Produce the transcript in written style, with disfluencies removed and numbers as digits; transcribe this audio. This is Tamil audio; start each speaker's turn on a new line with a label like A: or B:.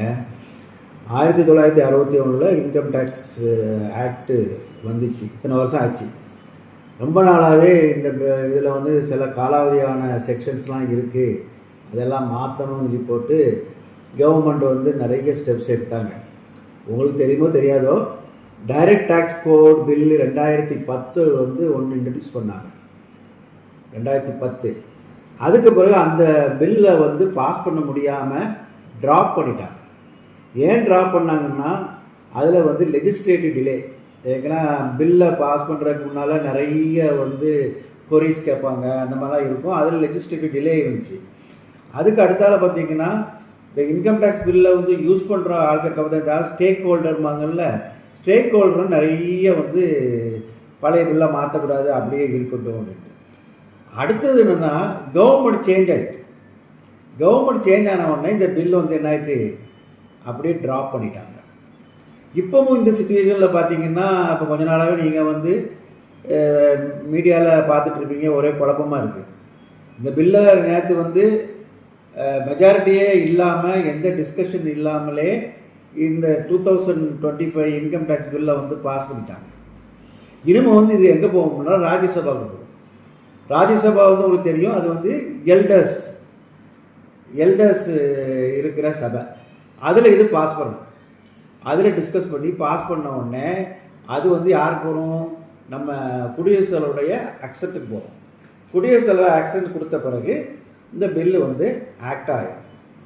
A: 1961 இன்கம் டேக்ஸ் ஆக்டு வந்துச்சு. இத்தனை வருஷம் ஆச்சு. ரொம்ப நாளாகவே இந்த இதில் வந்து சில காலாவதியான செக்ஷன்ஸ்லாம் இருக்குது, அதெல்லாம் மாற்றணும்னு சொல்லி போட்டு கவர்மெண்ட் வந்து நிறைய ஸ்டெப்ஸ் எடுத்தாங்க. உங்களுக்கு தெரியுமோ தெரியாதோ, டைரக்ட் டேக்ஸ் கோட் பில்லு 2010 வந்து ஒன்று இன்ட்ரடியூஸ் பண்ணாங்க. 2010. அதுக்கு பிறகு அந்த பில்லை வந்து பாஸ் பண்ண முடியாமல் ட்ராப் பண்ணிட்டாங்க. ஏன் ட்ராப் பண்ணாங்கன்னா, அதில் வந்து லெஜிஸ்லேட்டிவ் டிலே. ஏன்னா பில்லை பாஸ் பண்ணுறதுக்கு முன்னால் நிறைய வந்து கொரிஸ் கேட்பாங்க, அந்த மாதிரிலாம் இருக்கும். அதில் லெஜிஸ்லேட்டிவ் டிலே இருந்துச்சு. அதுக்கு அடுத்தால பார்த்தீங்கன்னா, இந்த இன்கம் டேக்ஸ் பில்லை வந்து யூஸ் பண்ணுற ஆட்களுக்கு பார்த்தா ஸ்டேக் ஹோல்டர்மாங்கல்ல, ஸ்டேக் ஹோல்டரும் நிறைய வந்து பழைய பில்லை மாற்றக்கூடாது, அப்படியே இருக்கட்டும் அப்படின்ட்டு. அடுத்தது என்னென்னா, கவர்மெண்ட் சேஞ்ச் ஆகிடுச்சு. கவர்மெண்ட் சேஞ்ச் ஆன உடனே இந்த பில் வந்து என்ன ஆயிடுச்சு, அப்படியே ட்ராப் பண்ணிட்டாங்க. இப்போவும் இந்த சுச்சுவேஷனில் பார்த்தீங்கன்னா, இப்போ கொஞ்ச நாளாகவே நீங்கள் வந்து மீடியாவில் பார்த்துட்ருப்பீங்க, ஒரே குழப்பமாக இருக்குது. இந்த பில்லை நேற்று வந்து மெஜாரிட்டியே இல்லாமல், எந்த டிஸ்கஷன் இல்லாமலே இந்த 2025 இன்கம் டேக்ஸ் பில்லை வந்து பாஸ் பண்ணிட்டாங்க. இனிமேல் வந்து இது எங்கே போகணும்னா ராஜ்யசபாவுக்கு போகும். ராஜ்யசபா வந்து உங்களுக்கு தெரியும், அது வந்து எல்டர்ஸ் இருக்கிற சபை. அதில் இது பாஸ் பண்ணணும். அதில் டிஸ்கஸ் பண்ணி பாஸ் பண்ண உடனே அது வந்து யாருக்கு போகிறோம், நம்ம குடியரசுத் தலைவருடைய அக்செப்டுக்கு போகிறோம். குடியரசுத் தலைவர் அக்செப்ட் கொடுத்த பிறகு இந்த பில்லு வந்து ஆக்ட் ஆகிடும்.